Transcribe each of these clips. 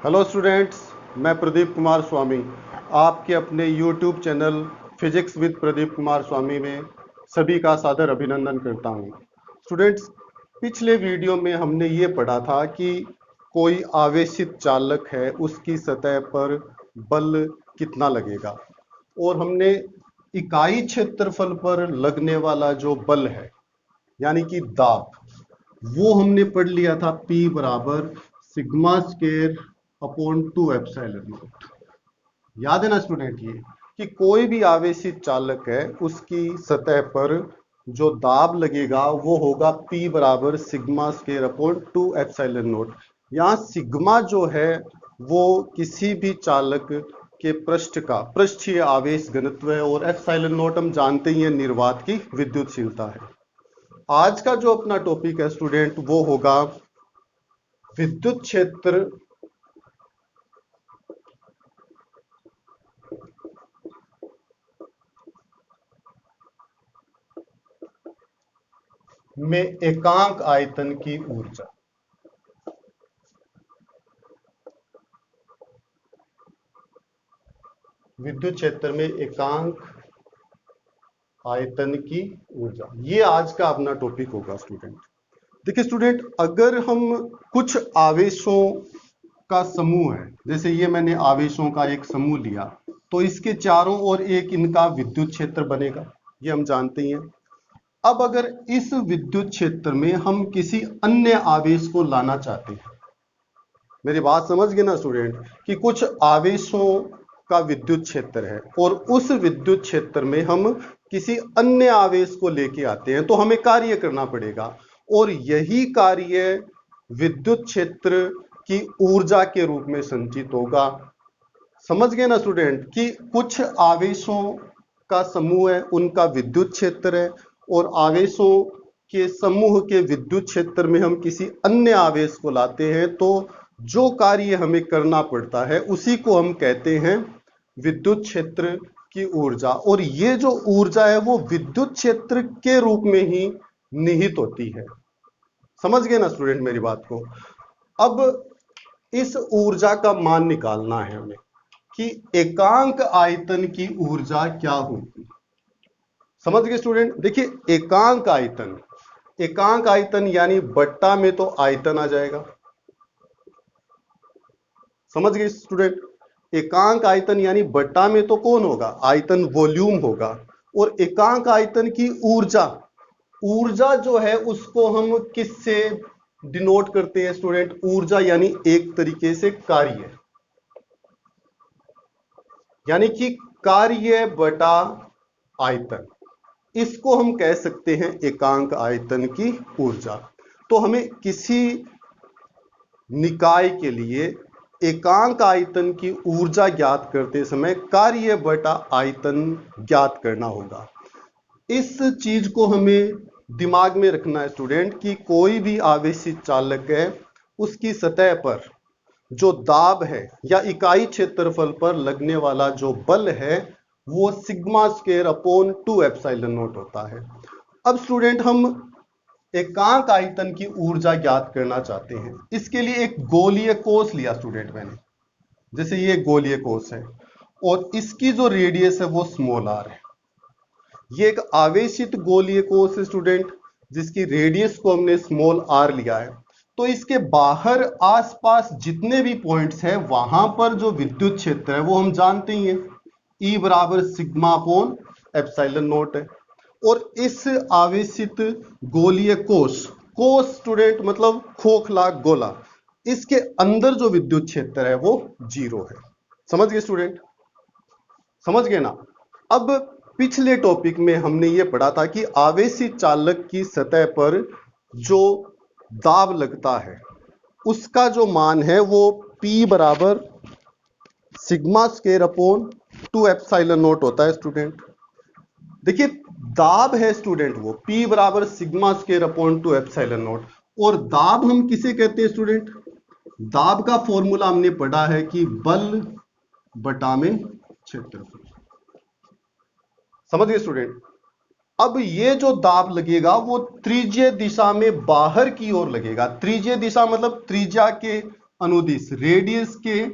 Hello students, मैं प्रदीप कुमार स्वामी आपके अपने YouTube channel physics with Pradeep Kumar Swamy में सभी का सादर अभिनंदन करता हूं। स्टूडेंट्स, पिछले वीडियो में हमने ये पढ़ा था कि कोई आवेशित चालक है, उसकी सतह पर बल कितना लगेगा, और हमने इकाई क्षेत्रफल पर लगने वाला जो बल है यानी कि दाब, वो हमने पढ़ लिया था P बराबर sigma square upon 2 epsilon not. याद है ना स्टूडेंट, ये कि कोई भी आवेशित चालक है उसकी सतह पर जो दाब लगेगा वो होगा P बराबर sigma square upon 2 epsilon not. यहाँ सिग्मा जो है वो किसी भी चालक के पृष्ठ का पृष्ठीय आवेश घनत्व है, और एप्सिलॉन नॉट हम जानते ही हैं निर्वात की विद्युतशीलता है। आज का जो अपना टॉपिक है स्टूडेंट वो होगा विद्युत क्षेत्र में एकांक आयतन की ऊर्जा। विद्युत क्षेत्र में एकांक आयतन की ऊर्जा, ये आज का अपना टॉपिक होगा स्टूडेंट। देखिए स्टूडेंट, अगर हम कुछ आवेशों का समूह है, जैसे ये मैंने आवेशों का एक समूह लिया, तो इसके चारों ओर एक इनका विद्युत क्षेत्र बनेगा, ये हम जानते ही हैं। अब अगर इस विद्युत क्षेत्र में हम किसी अन्य आवेश को लाना चाहते हैं, मेरी बात समझ गए ना स्टूडेंट, कि कुछ आवेशों का विद्युत क्षेत्र है और उस विद्युत क्षेत्र में हम किसी अन्य आवेश को लेके आते हैं, तो हमें कार्य करना पड़ेगा, और यही कार्य विद्युत क्षेत्र की ऊर्जा के रूप में संचित होगा। समझ गए ना स्टूडेंट, कि कुछ आवेशों का समूह है, उनका विद्युत क्षेत्र है, और आवेशों के समूह के विद्युत क्षेत्र में हम किसी अन्य आवेश को लाते हैं, तो जो कार्य हमें करना पड़ता है उसी को हम कहते हैं विद्युत क्षेत्र की ऊर्जा। और ये जो ऊर्जा है वो विद्युत क्षेत्र के रूप में ही निहित होती है। समझ गए ना स्टूडेंट मेरी बात को। अब इस ऊर्जा का मान निकालना है हमें कि एकांक आयतन की ऊर्जा क्या होगी। समझ गए स्टूडेंट। देखिए, एकांक आयतन यानी बट्टा में तो आयतन आ जाएगा। समझ गए स्टूडेंट, एकांक आयतन यानी बट्टा में तो कौन होगा, आयतन, वॉल्यूम होगा। और एकांक आयतन की ऊर्जा, ऊर्जा जो है उसको हम किससे डिनोट करते हैं स्टूडेंट, ऊर्जा यानी एक तरीके से कार्य, यानी कि कार्य बटा आयतन, इसको हम कह सकते हैं एकांक आयतन की ऊर्जा। तो हमें किसी निकाय के लिए एकांक आयतन की ऊर्जा ज्ञात करते समय कार्य बटा आयतन ज्ञात करना होगा। इस चीज को हमें दिमाग में रखना है स्टूडेंट, कि कोई भी आवेशित चालक है उसकी सतह पर जो दाब है या इकाई क्षेत्रफल पर लगने वाला जो बल है वो sigma square upon 2 epsilon not होता है। अब स्टूडेंट, हम एकांक आयतन की ऊर्जा ज्ञात करना चाहते हैं। इसके लिए एक गोलीय कोष लिया स्टूडेंट मैंने, जैसे ये गोलीय कोष है और इसकी जो रेडियस है वो स्मॉल आर है। ये एक आवेशित गोलीय कोष है स्टूडेंट, जिसकी रेडियस को हमने स्मॉल आर लिया है। तो इसके बाहर आसपास जितने भी पॉइंट्स हैं वहां पर जो विद्युत क्षेत्र है वो हम जानते ही हैं, E बराबर सिग्मा अपॉन एप्सिलॉन नॉट है। और इस आवेशित गोलीय कोष, कोष स्टूडेंट मतलब खोखला गोला, इसके अंदर जो विद्युत क्षेत्र है वो 0 है। समझ गए स्टूडेंट, समझ गए ना। अब पिछले टॉपिक में हमने ये पढ़ा था कि आवेशित चालक की सतह पर जो दाब लगता है उसका जो मान है वो P बराबर sigma square upon 2 epsilon not होता है स्टूडेंट। देखिए, दाब है स्टूडेंट वो P बराबर sigma square upon 2 epsilon not. और दाब हम किसे कहते हैं स्टूडेंट, दाब का फॉर्मूला हमने पढ़ा है कि बल बटा में क्षेत्रफल। समझ गए स्टूडेंट। अब ये जो दाब लगेगा वो त्रिज्यीय दिशा में बाहर की ओर लगेगा। त्रिज्यीय दिशा मतलब त्रिज्या के अनुदिश, रेडियस के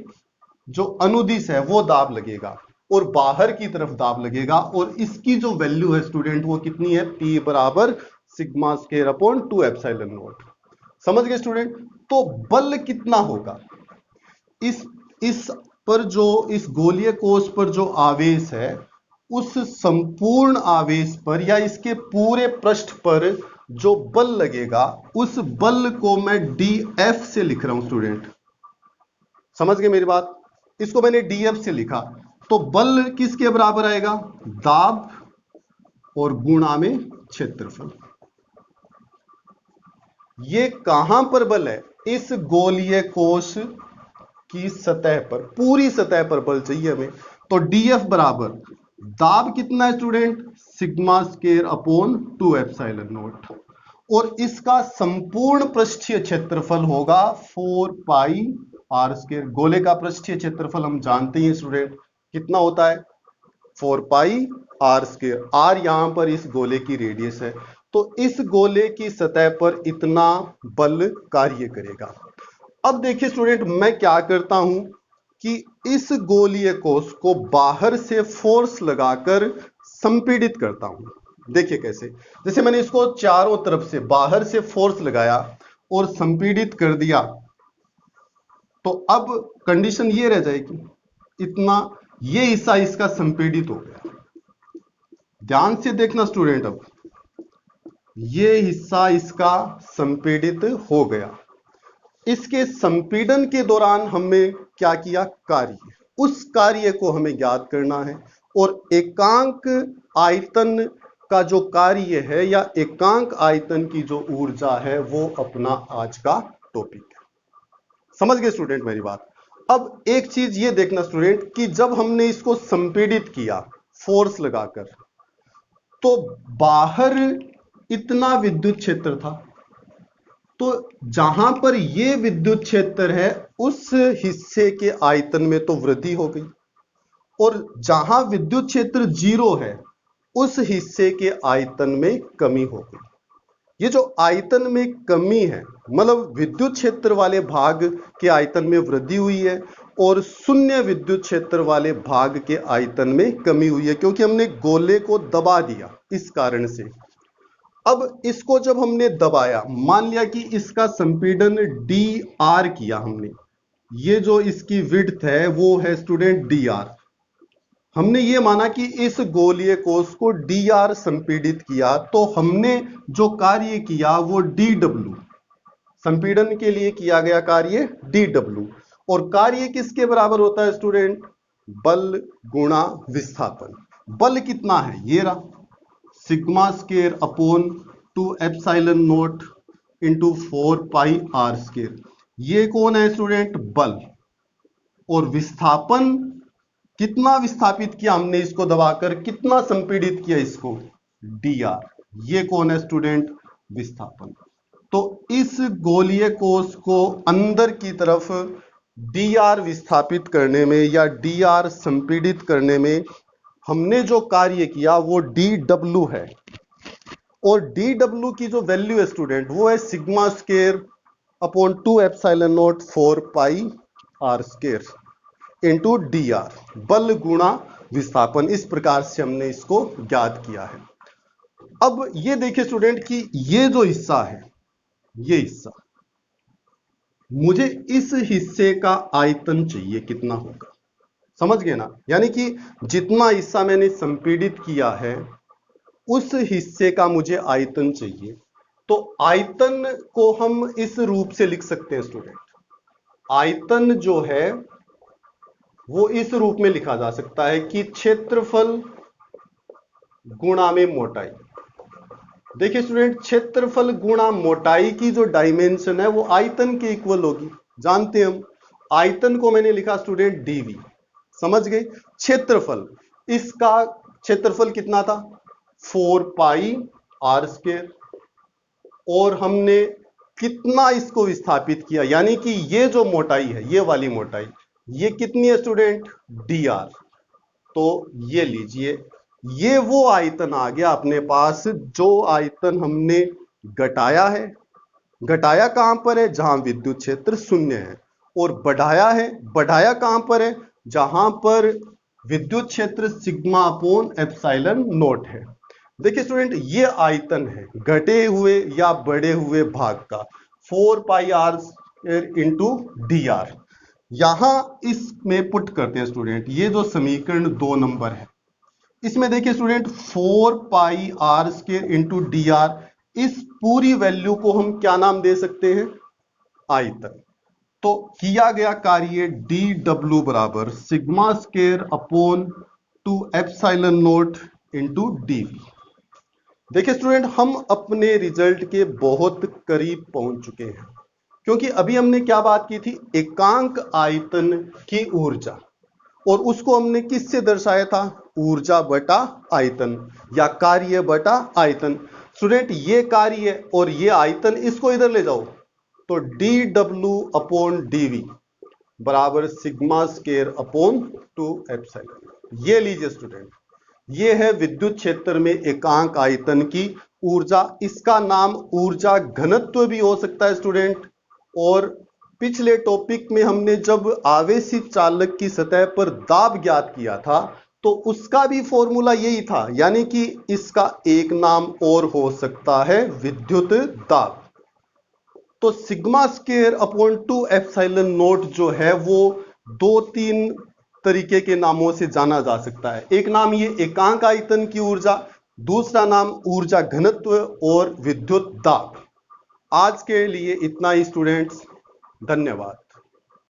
जो अनुदिश है वो दाब लगेगा और बाहर की तरफ दाब लगेगा, और इसकी जो वैल्यू है स्टूडेंट वो कितनी है, P बराबर sigma square upon 2 epsilon not. समझ गए स्टूडेंट? तो बल कितना होगा इस पर, जो इस गोलीय कोश पर जो आवेश है, उस संपूर्ण आवेश पर या इसके पूरे पृष्ठ पर जो बल लगेगा, उस बल को मैं DF से लिख रहा हूं स्टूडेंट। समझ गए मेरी बात? इसको मैंने DF से लिखा, तो बल किसके बराबर आएगा, दाब और गुणा में क्षेत्रफल। ये कहां पर बल है, इस गोलीय कोश की सतह पर, पूरी सतह पर बल चाहिए हमें। तो DF बराबर दाब कितना है student, sigma square upon 2 epsilon not, और इसका संपूर्ण पृष्ठीय क्षेत्रफल होगा 4 पाई आर स्क्वायर। गोले का पृष्ठीय क्षेत्रफल हम जानते हैं स्टूडेंट कितना होता है, 4 पाई आर स्क्वायर। आर यहां पर इस गोले की रेडियस है, तो इस गोले की सतह पर इतना बल कार्य करेगा। अब देखिए स्टूडेंट, मैं क्या करता हूं कि इस गोलीय कोश को बाहर से फोर्स लगाकर संपीड़ित करता हूं। देखिए कैसे, जैसे मैंने इसको चारों तरफ से बाहर से फोर्स लगाया और संपीड़ित कर दिया, तो अब कंडीशन ये रह जाएगी, इतना ये हिस्सा इसका संपीड़ित हो गया। ध्यान से देखना स्टूडेंट, अब ये हिस्सा इसका संपीड़ित हो गया। इसके संपीड़न के दौरान हमने क्या किया, कार्य, उस कार्य को हमें ज्ञात करना है, और एकांक आयतन का जो कार्य है या एकांक आयतन की जो ऊर्जा है वो अपना आज का टॉपिक है। समझ गए स्टूडेंट मेरी बात? अब एक चीज ये देखना स्टूडेंट कि जब हमने इसको संपीड़ित किया फोर्स लगाकर, तो बाहर इतना विद्युत क्षेत्र था, तो जहां पर ये विद्युत क्षेत्र है उस हिस्से के आयतन में तो वृद्धि हो गई, और जहां विद्युत क्षेत्र 0 है उस हिस्से के आयतन में कमी हो गई। ये जो आयतन में कमी है, मतलब विद्युत क्षेत्र वाले भाग के आयतन में वृद्धि हुई है और शून्य विद्युत क्षेत्र वाले भाग के आयतन में कमी हुई है, क्योंकि हमने गोले को दबा दिया इस कारण से। अब इसको जब हमने दबाया, मान लिया कि इसका संपीड़न dr किया हमने, ये जो इसकी विड्थ है वो है स्टूडेंट dr। हमने ये माना कि इस गोलीय कोश को dr संपीड़ित किया, तो हमने जो कार्य किया वो dw, संपीड़न के लिए किया गया कार्य dw, और कार्य किसके बराबर होता है स्टूडेंट, बल गुणा विस्थापन। बल कितना है, ये रहा, sigma square upon 2 epsilon not into 4 pi are square. ये कौन है स्टूडेंट, बल। और विस्थापन कितना विस्थापित किया हमने इसको दबाकर, कितना संपीड़ित किया इसको, dr। ये कौन है स्टूडेंट, विस्थापन। तो इस गोलीय कोश को अंदर की तरफ dr विस्थापित करने में या dr संपीड़ित करने में हमने जो कार्य किया वो dw है, और dw की जो वैल्यू है स्टूडेंट वो है sigma square upon 2 epsilon not 4 pi are square into dr, बल गुणा विस्थापन। इस प्रकार से हमने इसको ज्ञात किया है। अब ये देखिए स्टूडेंट कि ये जो हिस्सा है, ये हिस्सा, मुझे इस हिस्से का आयतन चाहिए, कितना होगा, समझ गए ना? यानी कि जितना हिस्सा मैंने संपीड़ित किया है उस हिस्से का मुझे आयतन चाहिए। तो आयतन को हम इस रूप से लिख सकते हैं स्टूडेंट, आयतन जो है वो इस रूप में लिखा जा सकता है कि क्षेत्रफल गुणा में मोटाई। देखिए स्टूडेंट, क्षेत्रफल गुणा मोटाई की जो डायमेंशन है वो आयतन के इक्वल होगी, जानते हैं हम। आयतन को मैंने लिखा स्टूडेंट dv, समझ गए। क्षेत्रफल, इसका क्षेत्रफल कितना था, 4 पाई आर स्क्वायर, और हमने कितना इसको विस्थापित किया, यानी कि ये जो मोटाई है, ये वाली मोटाई, ये कितनी है स्टूडेंट, dr। तो ये लीजिए, ये वो आयतन आ गया अपने पास जो आयतन हमने घटाया है। घटाया कहां पर है, जहां विद्युत क्षेत्र 0 है, और बढ़ाया है। बढ़ाया कहां पर है? जहां पर विद्युत क्षेत्र सिग्मा अपॉन एप्सिलॉन नॉट है। देखिए स्टूडेंट, ये आयतन है घटे हुए या बढ़े हुए भाग का 4 pi are square into D r. यहां इसमें पुट करते हैं स्टूडेंट, ये जो समीकरण 2 नंबर है, इसमें देखिए student 4 pi are square into D R, इस पूरी वैल्यू को हम क्या नाम दे सकते हैं? आयतन। तो किया गया कार्य डी डब्ल्यू बराबर sigma square upon 2 epsilon not into D V. देखिए स्टूडेंट, हम अपने रिजल्ट के बहुत करीब पहुंच चुके हैं, क्योंकि अभी हमने क्या बात की थी? एकांक आयतन की ऊर्जा, और उसको हमने किससे दर्शाया था? ऊर्जा बटा आयतन या कार्य बटा आयतन। स्टूडेंट, ये कार्य और ये आयतन, इसको इधर ले जाओ, तो D W upon D V बराबर सिग्मा स्क्वायर अपॉन 2 एप्सिलॉन। ये लीजिए स्टूडेंट, ये है विद्युत क्षेत्र में एकांक आयतन की ऊर्जा। इसका नाम ऊर्जा घनत्व भी हो सकता है स्टूडेंट। और पिछले टॉपिक में हमने जब आवेशित चालक की सतह पर दाब ज्ञात किया था, तो उसका भी फॉर्मूला यही था, यानी कि इसका एक नाम और हो सकता है विद्युत दाब। तो sigma square upon 2 epsilon not जो है वो 2-3 तरीके के नामों से जाना जा सकता है। एक नाम ये एकांक आयतन की ऊर्जा, दूसरा नाम ऊर्जा घनत्व और विद्युत दाब। आज के लिए इतना ही स्टूडेंट्स, धन्यवाद।